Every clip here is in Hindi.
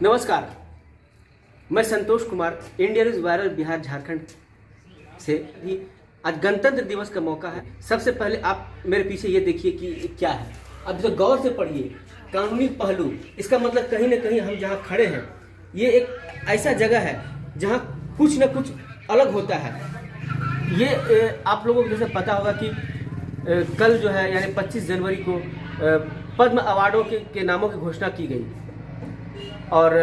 नमस्कार, मैं Santosh Kumar, India news viral Bihar Jharkhand से ही। आज गणतंत्र दिवस का मौका है। सबसे पहले आप मेरे पीछे ये देखिए कि क्या है। अब तो गौर से पढ़िए, कानूनी पहलू। इसका मतलब कहीं ना कहीं हम जहाँ खड़े हैं, ये एक ऐसा जगह है जहाँ कुछ न कुछ अलग होता है। ये आप लोगों को जैसे पता होगा कि कल जो है यानी 25 जनवरी को पद्म अवार्डों के नामों की घोषणा की गई। और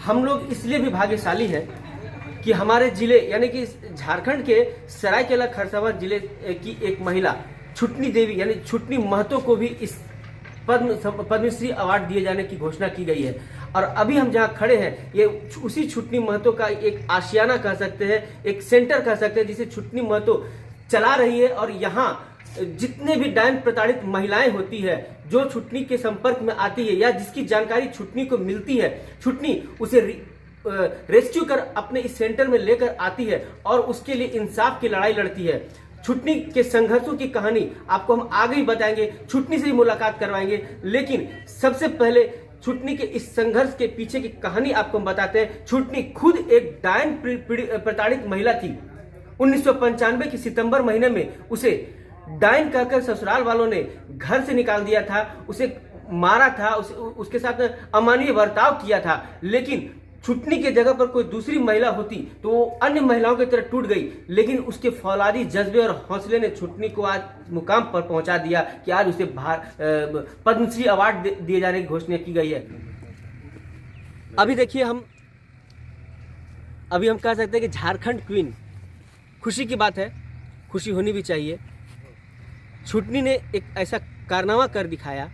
हम लोग इसलिए भी भाग्यशाली हैं कि हमारे जिले यानी कि झारखंड के सरायकेला खरसावां जिले की एक महिला छुटनी देवी यानी छुटनी महतो को भी इस पद्मश्री अवार्ड दिए जाने की घोषणा की गई है। और अभी हम जहां खड़े हैं, ये उसी छुटनी महतो का एक आशियाना कह सकते हैं, एक सेंटर कह सकते हैं, जिसे छुटनी महतो चला रही है। और यहाँ जितने भी डायन प्रताड़ित महिलाएं होती है, जो छुटनी के संपर्क में आती है या जिसकी जानकारी छुटनी को मिलती है, छुटनी उसे रेस्क्यू कर अपने इस सेंटर में लेकर आती है और उसके लिए इंसाफ की लड़ाई लड़ती है। छुटनी के संघर्षों की कहानी आपको हम आगे ही बताएंगे, छुटनी से ही मुलाकात करवाएंगे। लेकिन सबसे पहले छुटनी के इस संघर्ष के पीछे की कहानी आपको हम बताते हैं। छुटनी खुद एक डायन प्रताड़ित महिला थी। 1995 के सितंबर महीने में उसे डायन कहकर ससुराल वालों ने घर से निकाल दिया था, उसे मारा था, उसके साथ अमानवीय बर्ताव किया था। लेकिन छुटनी के जगह पर कोई दूसरी महिला होती तो वो अन्य महिलाओं की तरह टूट गई। लेकिन उसके फौलादी जज्बे और हौसले ने छुटनी को आज मुकाम पर पहुंचा दिया कि आज उसे पद्मश्री अवार्ड दिए जाने की घोषणा की गई है। अभी देखिए, अभी हम कह सकते हैं कि झारखंड क्वीन, खुशी की बात है, खुशी होनी भी चाहिए। छुटनी ने एक ऐसा कारनामा कर दिखाया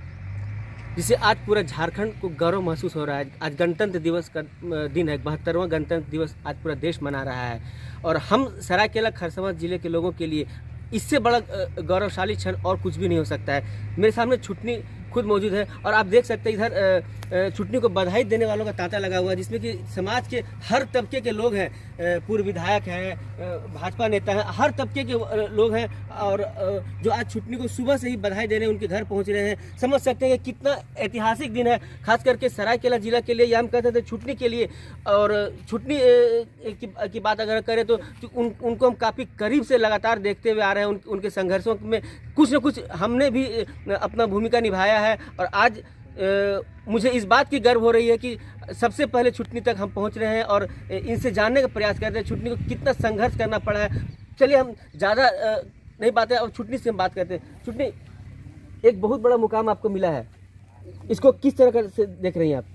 जिसे आज पूरा झारखंड को गौरव महसूस हो रहा है। आज गणतंत्र दिवस का दिन है, 72वां गणतंत्र दिवस आज पूरा देश मना रहा है। और हम सरायकेला खरसावां जिले के लोगों के लिए इससे बड़ा गौरवशाली क्षण और कुछ भी नहीं हो सकता है। मेरे सामने छुटनी खुद मौजूद है और आप देख सकते हैं इधर छुटनी को बधाई देने वालों का तांता लगा हुआ है, जिसमें कि समाज के हर तबके के लोग हैं, पूर्व विधायक हैं, भाजपा नेता हैं, हर तबके के लोग हैं। और जो आज छुटनी को सुबह से ही बधाई देने उनके घर पहुंच रहे हैं। समझ सकते हैं कि कितना ऐतिहासिक दिन है, खास करके सरायकेला जिला के लिए, या हम कहते थे छुटनी के लिए। और छुटनी की बात अगर करें तो उनको हम काफ़ी करीब से लगातार देखते हुए आ रहे हैं। उनके संघर्षों में कुछ न कुछ हमने भी अपना भूमिका निभाया है। और आज मुझे इस बात की गर्व हो रही है कि सबसे पहले छुटनी तक हम पहुंच रहे हैं और इनसे जानने का प्रयास कर रहे हैं छुटनी को कितना संघर्ष करना पड़ा है। चलिए, हम ज़्यादा नहीं बातें और छुटनी से हम बात करते हैं। छुटनी, एक बहुत बड़ा मुकाम आपको मिला है, इसको किस तरह से देख रही हैं आप?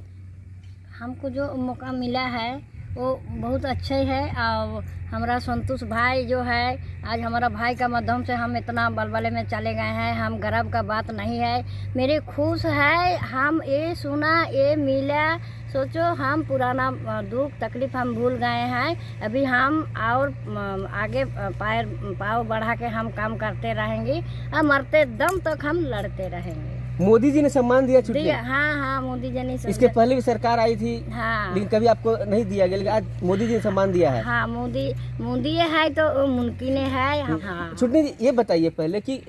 हमको जो मौका मिला है वो बहुत अच्छे है। और हमारा संतोष भाई जो है, आज हमारा भाई का माध्यम से हम इतना बलबले में चले गए हैं। हम गर्व का बात नहीं है, मेरे खुश है। हम ये सुना, ये मिला, सोचो हम पुराना दुख तकलीफ हम भूल गए हैं। अभी हम और आगे पाँव बढ़ा के हम काम करते रहेंगे और मरते दम तक हम लड़ते रहेंगे। मोदी जी ने सम्मान दिया छुटनी? हाँ, मोदी जी ने। इसके पहले भी सरकार आई थी, हाँ, लेकिन कभी आपको नहीं दिया गया, लेकिन आज मोदी जी ने सम्मान दिया है। हाँ, मोदी है तो मुमकिन है। हाँ। छुटनी जी, ये बताइए पहले कि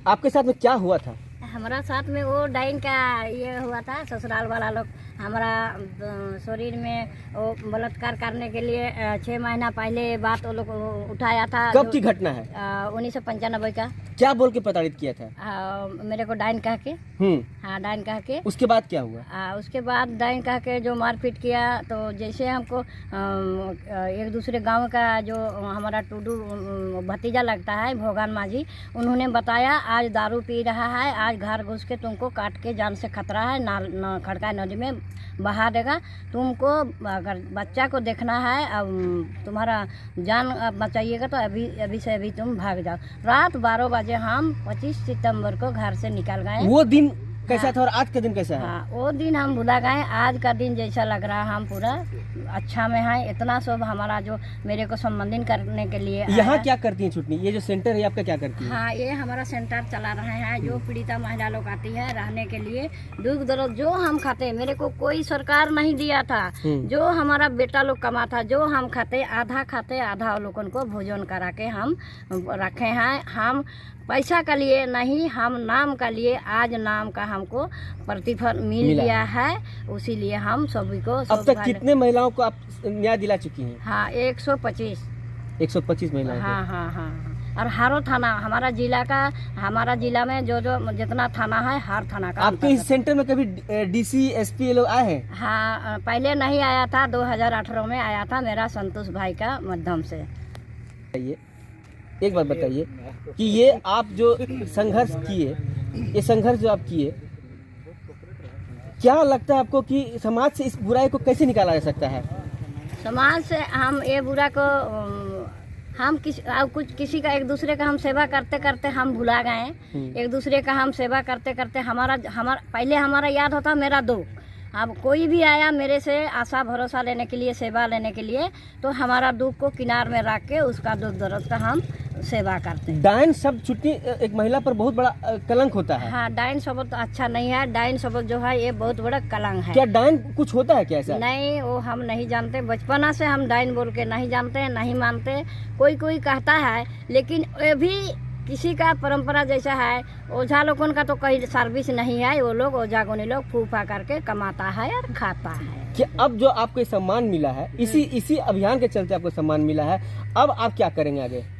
आपके साथ में क्या हुआ था? हमारा साथ में वो डाइन का ये हुआ था। ससुराल वाला लोग हमारा शरीर में वो बलात्कार करने के लिए 6 महीना पहले बात वो लोग उठाया था। कब की घटना है? 1995 का। क्या बोल के प्रताड़ित किया था? मेरे को डाइन कह के। हाँ, डाइन कह के। उसके बाद क्या हुआ? उसके बाद डाइन कह के जो मारपीट किया, तो जैसे हमको एक दूसरे गांव का जो हमारा टूडू भतीजा लगता है, भोगान माझी, उन्होंने बताया आज दारू पी रहा है, आज घर घुस के तुमको काट के जान से खतरा है, खड़का नदी में बहा देगा। तुमको अगर बच्चा को देखना है, अब तुम्हारा जान बचाइएगा तो अभी से अभी तुम भाग जाओ। रात 12 बजे हम 25 सितंबर को घर से निकल गए। वो दिन कैसा था और आज का दिन कैसा है? हाँ, वो दिन हम भुला गए। आज का दिन जैसा लग रहा है, हम पूरा अच्छा में हैं। इतना सब हमारा जो मेरे को संबोधित करने के लिए। यहाँ क्या करती है छुटनी? ये जो सेंटर है आपका, क्या करती है? हाँ, ये हमारा सेंटर चला रहे हैं। जो पीड़िता महिला लोग आती है रहने के लिए, दुख दर्द जो हम खाते, मेरे को कोई सरकार नहीं दिया था। जो हमारा बेटा लोग कमा था, जो हम खाते, आधा लोगों को भोजन करा के हम रखे हैं। हम पैसा के लिए नहीं, हम नाम के लिए। आज नाम का हमको प्रतिफल मिल गया है, उसीलिए हम सभी को अब तक कितने महिलाओं को आप न्याय दिला चुकी हैं? हाँ 125 महिलाओं हाँ हाँ हाँ। और हर थाना हमारा जिला में जो जितना थाना है, हर थाना का आपके इस सेंटर में कभी डीसी एसपी ये लोग आए हैं? हाँ पहले नहीं आया था, 2018 में आया था मेरा संतोष भाई का माध्यम से। एक बात बताइए कि ये आप जो संघर्ष किए, ये संघर्ष जो आप किए, क्या लगता है आपको कि समाज से इस बुराई को कैसे निकाला जा सकता है? समाज से हम ये बुरा को हम किसी का एक दूसरे का हम सेवा करते करते हम भुला गए। एक दूसरे का हम सेवा करते करते हमारा पहले हमारा याद होता मेरा दुख। अब कोई भी आया मेरे से आशा भरोसा लेने के लिए, सेवा लेने के लिए, तो हमारा दुख को किनार में रख के उसका दुख दर्द का हम सेवा करते हैं। डायन शब्द छुट्टी एक महिला पर बहुत बड़ा कलंक होता है। हाँ डायन शब्द तो अच्छा नहीं है, डायन शब्द जो है ये बहुत बड़ा कलंक है। क्या डायन कुछ होता है क्या ऐसा? नहीं, वो हम नहीं जानते, बचपना से हम डायन बोल के नहीं जानते, नहीं मानते। कोई कोई कहता है, लेकिन ये भी किसी का परंपरा जैसा है। ओझा लोगों का तो कोई सर्विस नहीं है, वो लोग ओझा गोनी लोग फूफा करके कमाता है और खाता है। कि अब जो आपको सम्मान मिला है, इसी अभियान के चलते आपको सम्मान मिला है, अब आप क्या करेंगे आगे?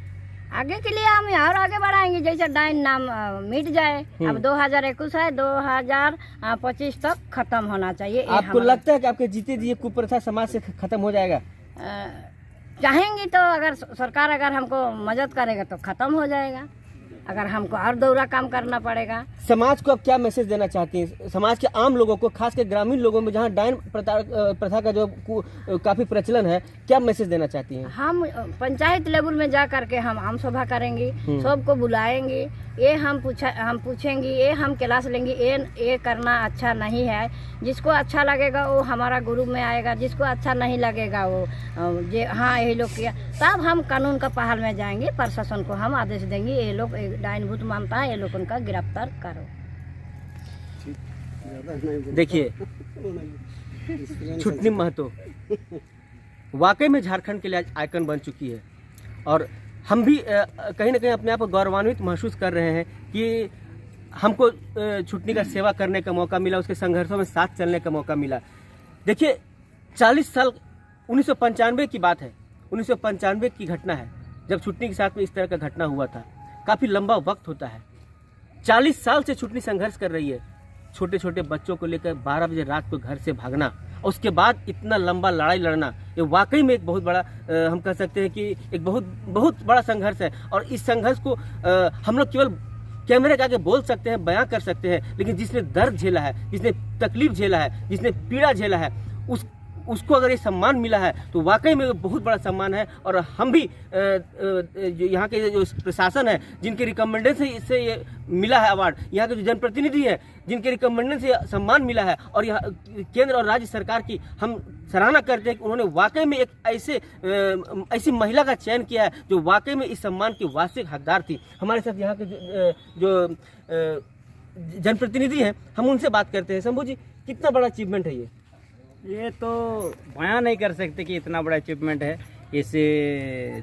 आगे के लिए हम और आगे बढ़ाएंगे, जैसे डायन नाम मिट जाए। अब 2021 है, 2025 तक खत्म होना चाहिए। आपको लगता है कि आपके जीते जी कुप्रथा समाज से खत्म हो जाएगा? चाहेंगे तो अगर सरकार अगर हमको मदद करेगा तो खत्म हो जाएगा, अगर हमको और दोहरा काम करना पड़ेगा। समाज को आप क्या मैसेज देना चाहती हैं? समाज के आम लोगों को, खास कर ग्रामीण लोगों में जहां डायन प्रथा का जो काफी प्रचलन है, क्या मैसेज देना चाहती हैं? हम पंचायत लेवल में जा करके हम आम सभा करेंगे, सबको बुलाएंगे, ये हम पूछेंगे, ये हम क्लास लेंगे, ये करना अच्छा नहीं है। जिसको अच्छा लगेगा वो हमारा ग्रुप में आएगा, जिसको अच्छा नहीं लगेगा वो हाँ यही लोग किया, तब हम कानून का पहल में जाएंगे, प्रशासन को हम आदेश देंगे, ये लोग डायन भूत मानता है, ये लोग उनका गिरफ्तार करो। देखिए छुटनी महतो वाकई में झारखंड के लिए आज आइकन बन चुकी है, और हम भी कहीं ना कहीं अपने आप को गौरवान्वित महसूस कर रहे हैं कि हमको छुटनी का सेवा करने का मौका मिला, उसके संघर्षों में साथ चलने का मौका मिला। देखिए 40 साल 1995 की बात है, 1995 की घटना है जब छुटनी के साथ में इस तरह का घटना हुआ था। काफ़ी लंबा वक्त होता है, 40 साल से छुटनी संघर्ष कर रही है। छोटे छोटे बच्चों को लेकर 12 बजे रात को घर से भागना, और उसके बाद इतना लंबा लड़ाई लड़ना, ये वाकई में एक बहुत बड़ा हम कह सकते हैं कि एक बहुत बड़ा संघर्ष है। और इस संघर्ष को हम लोग केवल कैमरे के आगे बोल सकते हैं, बयां कर सकते हैं, लेकिन जिसने दर्द झेला है, जिसने तकलीफ झेला है, जिसने पीड़ा झेला है, उसको अगर ये सम्मान मिला है तो वाकई में बहुत बड़ा सम्मान है। और हम भी यहाँ के जो प्रशासन है, जिनके रिकमेंडेशन से ये मिला है अवार्ड, यहाँ के जो जनप्रतिनिधि हैं, जिनके रिकमेंडेशन से सम्मान मिला है, और यहाँ केंद्र और राज्य सरकार की हम सराहना करते हैं कि उन्होंने वाकई में एक ऐसी महिला का चयन किया है जो वाकई में इस सम्मान की वास्तविक हकदार थी। हमारे साथ यहाँ के जो जनप्रतिनिधि हैं, हम उनसे बात करते हैं। शंभू जी, कितना बड़ा अचीवमेंट है ये तो बयां नहीं कर सकते कि इतना बड़ा अचीवमेंट है, इस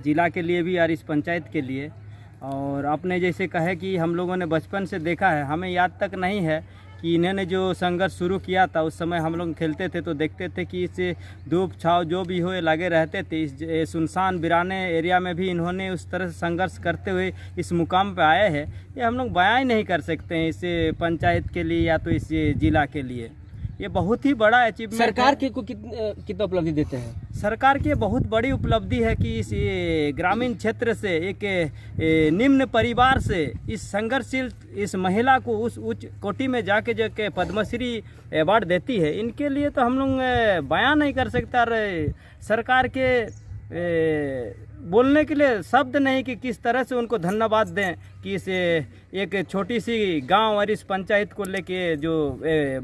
ज़िला के लिए भी और इस पंचायत के लिए। और आपने जैसे कहे कि हम लोगों ने बचपन से देखा है, हमें याद तक नहीं है कि इन्होंने जो संघर्ष शुरू किया था, उस समय हम लोग खेलते थे तो देखते थे कि इससे धूप छाव जो भी हो लगे रहते थे। इस सुनसान बिराने एरिया में भी इन्होंने उस तरह से संघर्ष करते हुए इस मुकाम पे आए हैं। ये हम लोग बयां ही नहीं कर सकते हैं इस पंचायत के लिए या तो इस ज़िला के लिए। ये बहुत ही बड़ा अचीवमेंट। सरकार के को कितना उपलब्धि देते हैं? सरकार की बहुत बड़ी उपलब्धि है कि इस ग्रामीण क्षेत्र से एक निम्न परिवार से इस संघर्षशील इस महिला को उस उच्च कोटि में जाके पद्मश्री अवार्ड देती है। इनके लिए तो हम लोग बयान नहीं कर सकते, और सरकार के बोलने के लिए शब्द नहीं कि किस तरह से उनको धन्यवाद दें कि इस एक छोटी सी गांव और इस पंचायत को लेके जो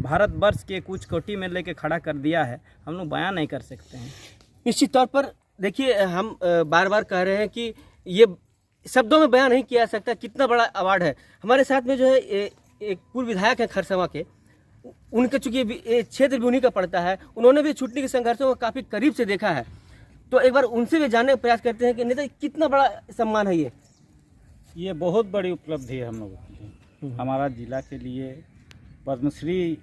भारत वर्ष के कुछ कोटि में लेके खड़ा कर दिया है, हम लोग बयान नहीं कर सकते हैं। निश्चित तौर पर देखिए, हम बार बार कह रहे हैं कि ये शब्दों में बयान नहीं किया जा सकता कितना बड़ा अवार्ड है। हमारे साथ में जो है एक पूर्व विधायक है खरसवा के, उनके चूँकि क्षेत्र भी उन्हीं का पड़ता है, उन्होंने भी छुटनी के संघर्षों को काफ़ी करीब से देखा है। तो एक बार उनसे भी जानने का प्रयास करते हैं कि नेता कितना बड़ा सम्मान है ये। बहुत बड़ी उपलब्धि है हम लोगों की, हमारा जिला के लिए पद्मश्री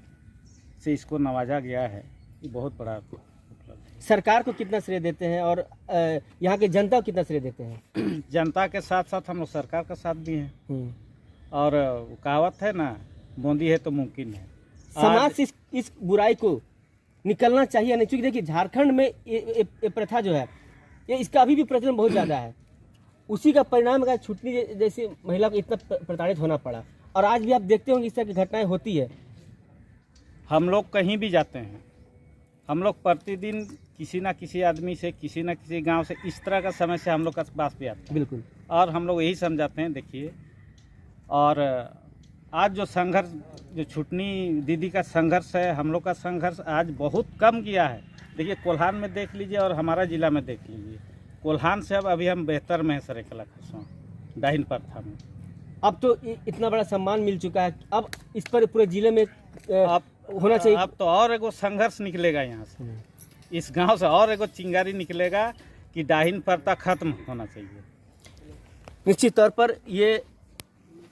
से इसको नवाजा गया है, ये बहुत बड़ा उपलब्धि है। सरकार को कितना श्रेय देते हैं और यहाँ के जनता को कितना श्रेय देते हैं? जनता के साथ साथ हम लोग सरकार का साथ भी हैं। और कहावत है ना, बूंदी है तो मुमकिन है। समाज से इस बुराई को निकलना चाहिए नहीं, क्योंकि देखिए झारखंड में ये प्रथा जो है, ये इसका अभी भी प्रचलन बहुत ज़्यादा है। उसी का परिणाम है छुटनी जैसी महिला को इतना प्रताड़ित होना पड़ा। और आज भी आप देखते होंगे इस तरह की घटनाएं होती है। हम लोग कहीं भी जाते हैं, हम लोग प्रतिदिन किसी ना किसी आदमी से, किसी ना किसी गांव से इस तरह का समस्या हम लोग के पास भी आता है। बिल्कुल। और हम लोग यही समझाते हैं, देखिए। और आज जो संघर्ष, जो छुटनी दीदी का संघर्ष है, हम लोग का संघर्ष आज बहुत कम किया है। देखिए कोल्हान में देख लीजिए और हमारा ज़िला में देख लीजिए, कोल्हान से अब अभी हम बेहतर में है सरेकला खरसों डाहिन प्रथा में। अब तो इतना बड़ा सम्मान मिल चुका है, अब इस पर पूरे जिले में अब होना चाहिए। अब तो और एगो संघर्ष निकलेगा यहाँ से, इस गांव से और एगो चिंगारी निकलेगा कि डाहिन प्रथा खत्म होना चाहिए। निश्चित तौर पर ये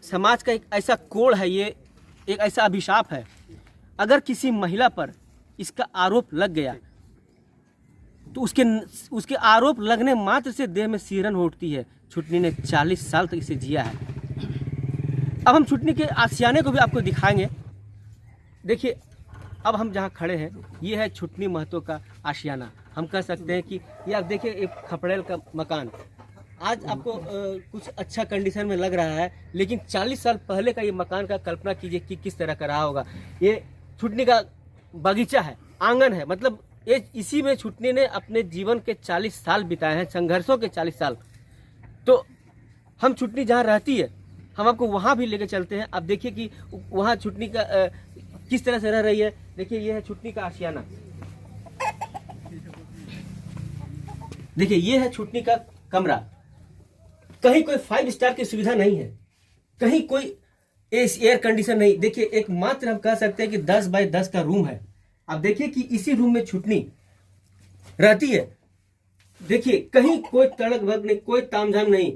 समाज का एक ऐसा कोड है, ये एक ऐसा अभिशाप है। अगर किसी महिला पर इसका आरोप लग गया तो उसके आरोप लगने मात्र से देह में सिहरन उठती है। छुटनी ने 40 साल तक इसे जिया है। अब हम छुटनी के आशियाने को भी आपको दिखाएंगे। देखिए अब हम जहाँ खड़े हैं, ये है छुटनी महतो का आशियाना। हम कह सकते हैं कि ये आप देखिए एक खपड़ेल का मकान आज आपको कुछ अच्छा कंडीशन में लग रहा है, लेकिन 40 साल पहले का ये मकान का कल्पना कीजिए कि किस तरह का रहा होगा। ये छुटनी का बगीचा है, आंगन है, मतलब ये इसी में छुटनी ने अपने जीवन के 40 साल बिताए हैं, संघर्षों के 40 साल। तो हम छुटनी जहाँ रहती है, हम आपको वहाँ भी लेके चलते हैं। आप देखिए कि वहाँ छुटनी का किस तरह से रह रही है। देखिए ये है छुटनी का आशियाना। देखिए ये है छुटनी का कमरा। कहीं कोई 5 स्टार की सुविधा नहीं है, कहीं कोई एयर कंडीशन नहीं। देखिए एक मात्र हम कह सकते हैं कि 10 बाय 10 का रूम है। आप देखिए कि इसी रूम में छुटनी रहती है। देखिए कहीं कोई तड़क भग नहीं, कोई तामझाम नहीं,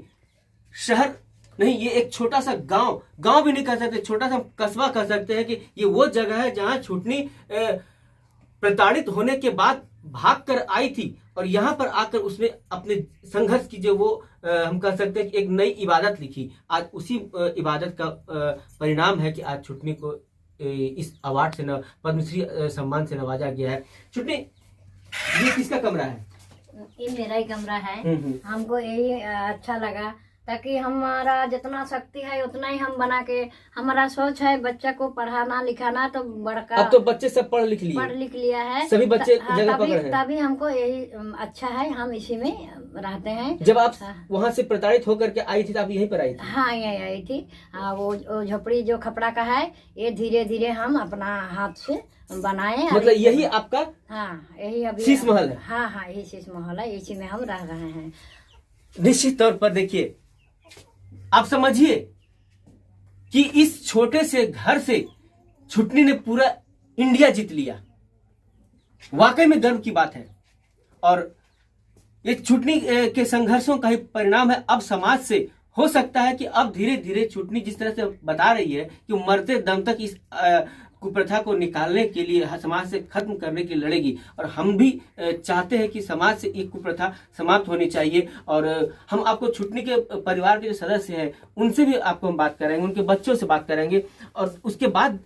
शहर नहीं, ये एक छोटा सा गांव भी नहीं कह सकते, छोटा सा कस्बा कह सकते हैं कि ये वो जगह है जहां छुटनी प्रताड़ित होने के बाद भाग कर आई थी और यहाँ पर आकर उसने अपने संघर्ष की जो वो हम कह सकते हैं कि एक नई इबादत लिखी। आज उसी इबादत का परिणाम है कि आज छुटनी को इस अवार्ड से पद्मश्री सम्मान से नवाजा गया है। छुटनी ये किसका कमरा है? ये मेरा ही कमरा है। हमको यही अच्छा लगा ताकि हमारा जितना शक्ति है उतना ही हम बना के, हमारा सोच है बच्चा को पढ़ाना लिखाना। तो बड़का अब तो बच्चे सब पढ़ लिख लिया है, सभी बच्चे जगह पकड़ हैं। तभी हमको यही अच्छा है, हम इसी में रहते हैं। जब आप वहाँ से प्रताड़ित होकर के आई थी तो आप यहीं पर आई थी? हाँ यहीं आई थी। वो झोपड़ी जो खपड़ा का है, ये धीरे धीरे हम अपना हाथ से बनाए। मतलब यही आपका? हाँ यही अभी शीश महल है। हाँ यही शीश महल है, इसी में हम रह रहे हैं। निश्चित तौर पर देखिए, आप समझिए कि इस छोटे से घर से छुटनी ने पूरा इंडिया जीत लिया। वाकई में गर्व की बात है। और ये छुटनी के संघर्षों का ही परिणाम है। अब समाज से हो सकता है कि अब धीरे धीरे छुटनी जिस तरह से बता रही है कि मरते दम तक इस कुप्रथा को निकालने के लिए, समाज से खत्म करने के लिए लड़ेगी। और हम भी चाहते हैं कि समाज से ये कुप्रथा समाप्त होनी चाहिए। और हम आपको छुटनी के परिवार के जो सदस्य हैं उनसे भी आपको हम बात करेंगे, उनके बच्चों से बात करेंगे। और उसके बाद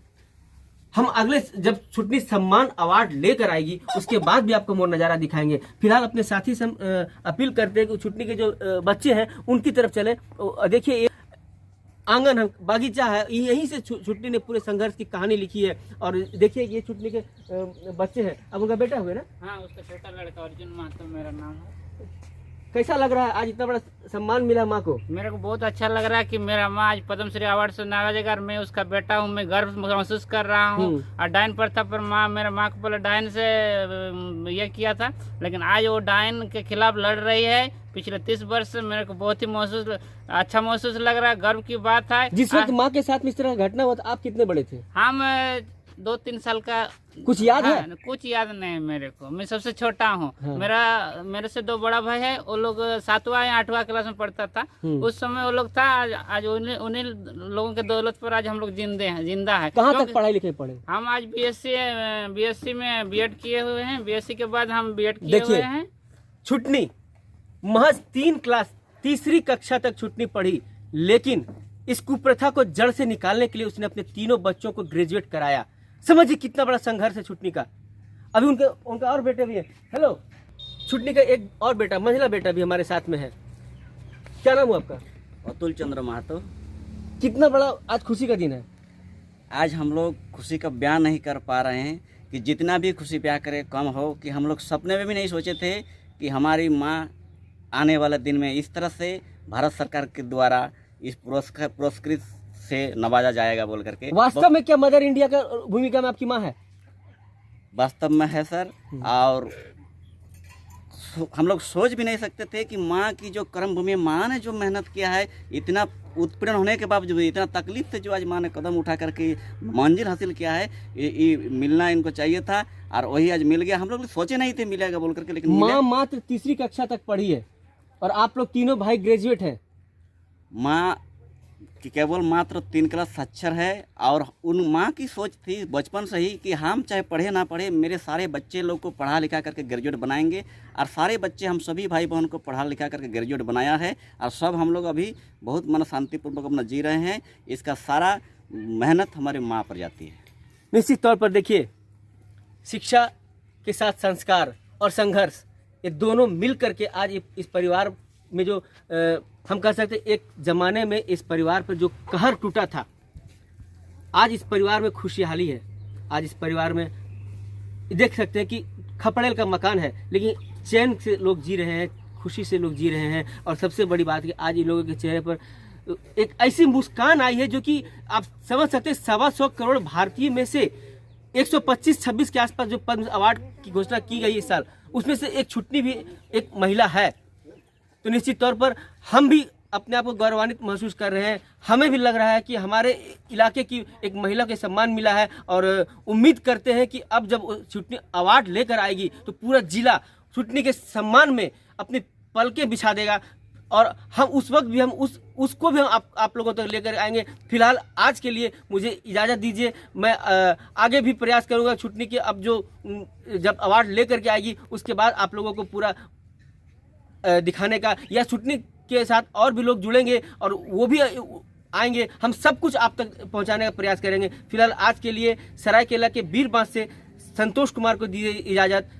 हम अगले जब छुटनी सम्मान अवार्ड लेकर आएगी उसके बाद भी आपको मोर नज़ारा दिखाएंगे। फिलहाल अपने साथी से हम अपील करते हैं कि छुटनी के जो बच्चे हैं उनकी तरफ चले। देखिए आंगन है, बागीचा है, यहीं से छुटनी ने पूरे संघर्ष की कहानी लिखी है। और देखिए ये छुटनी के बच्चे हैं। अब उनका बेटा हुए ना? हाँ, उसका छोटा लड़का अर्जुन महतो मेरा नाम है। कैसा लग रहा है आज इतना बड़ा सम्मान मिला माँ को? मेरे को बहुत अच्छा लग रहा है कि मेरा माँ आज पद्मश्री अवार्ड से नवाजेगा। मैं उसका बेटा हूँ, मैं गर्व महसूस कर रहा हूँ। और डायन प्रथा पर मेरा माँ को पहले डायन से ये किया था, लेकिन आज वो डायन के खिलाफ लड़ रही है। पिछले 30 वर्ष से मेरे को बहुत ही अच्छा महसूस लग रहा है, गर्व की बात है। जिस वक्त माँ के साथ में इस तरह घटना हुआ था आप कितने बड़े थे? हम 2-3 साल का। कुछ याद है? हाँ, कुछ याद नहीं है मेरे को, मैं सबसे छोटा हूँ। हाँ। मेरे से 2 बड़ा भाई है, वो लोग 7वां या 8वां क्लास में पढ़ता था। उस समय वो लोग था, आज उन्हीं लोगों के दौलत पर आज हम लोग जिंदा है। कहाँ तक पढ़ाई लिखाई पढ़े? हम आज बीएससी में बीएड किए हुए हैं, बीएससी के बाद हम बीएड किए हुए हैं। छुटनी महज 3 क्लास 3री कक्षा तक छुटनी पढ़ी, लेकिन इस कुप्रथा को जड़ से निकालने के लिए उसने अपने तीनों बच्चों को ग्रेजुएट कराया। समझिए कितना बड़ा संघर्ष है छुटनी का। अभी उनका और बेटे भी है। हेलो, छुटनी का एक और बेटा, महिला बेटा भी हमारे साथ में है। क्या नाम हुआ आपका? अतुल चंद्र महतो। कितना बड़ा आज खुशी का दिन है। आज हम लोग खुशी का बयान नहीं कर पा रहे हैं कि जितना भी खुशी ब्याह करे कम हो, कि हम लोग सपने में भी नहीं सोचे थे कि हमारी माँ आने वाले दिन में इस तरह से भारत सरकार के द्वारा इस पुरस्कृत से नवाजा जाएगा बोल करके। वास्तव में क्या मदर इंडिया का भूमिका में आपकी माँ है? वास्तव में है सर, और हम लोग सोच भी नहीं सकते थे कि माँ की जो कर्म भूमि, माँ ने जो मेहनत किया है, इतना उत्पीड़न होने के बावजूद, इतना तकलीफ से जो आज माँ ने कदम उठा करके मंजिल हासिल किया है, ये मिलना इनको चाहिए था, और वही आज मिल गया। हम लोग सोचे नहीं थे मिलेगा बोल करके, लेकिन माँ मात्र 3री कक्षा तक पढ़ी है और आप लोग तीनों भाई ग्रेजुएट हैं। माँ कि केवल मात्र 3 क्लास साक्षर है, और उन माँ की सोच थी बचपन से ही कि हम चाहे पढ़े ना पढ़े, मेरे सारे बच्चे लोग को पढ़ा लिखा करके ग्रेजुएट बनाएंगे। और सारे बच्चे, हम सभी भाई बहन को पढ़ा लिखा करके ग्रेजुएट बनाया है, और सब हम लोग अभी बहुत मन शांतिपूर्वक अपना जी रहे हैं। इसका सारा मेहनत हमारे माँ पर जाती है। निश्चित तौर पर देखिए, शिक्षा के साथ संस्कार और संघर्ष, ये दोनों मिल करके आज इस परिवार में जो हम कह सकते एक ज़माने में इस परिवार पर जो कहर टूटा था, आज इस परिवार में खुशहाली है। आज इस परिवार में देख सकते हैं कि खपड़ेल का मकान है, लेकिन चैन से लोग जी रहे हैं, खुशी से लोग जी रहे हैं। और सबसे बड़ी बात कि आज इन लोगों के चेहरे पर एक ऐसी मुस्कान आई है जो कि आप समझ सकते हैं 125 करोड़ भारतीय में से 125-26 के आसपास जो पद्म अवार्ड की घोषणा की गई इस साल, उसमें से एक छुटनी भी एक महिला है। तो निश्चित तौर पर हम भी अपने आप को गौरवान्वित महसूस कर रहे हैं। हमें भी लग रहा है कि हमारे इलाके की एक महिला को सम्मान मिला है, और उम्मीद करते हैं कि अब जब छुटनी अवार्ड लेकर आएगी तो पूरा जिला छुटनी के सम्मान में अपनी पलकें बिछा देगा। और हम उस वक्त भी हम उसको भी हम आप लोगों तक लेकर आएंगे। फिलहाल आज के लिए मुझे इजाज़त दीजिए। मैं आगे भी प्रयास करूंगा छुटनी के अब जब अवार्ड लेकर के आएगी उसके बाद आप लोगों को पूरा दिखाने का, या छुटनी के साथ और भी लोग जुड़ेंगे और वो भी आएंगे, हम सब कुछ आप तक पहुंचाने का प्रयास करेंगे। फिलहाल आज के लिए सरायकेला के बीरबांस से संतोष कुमार को दीजिए इजाज़त।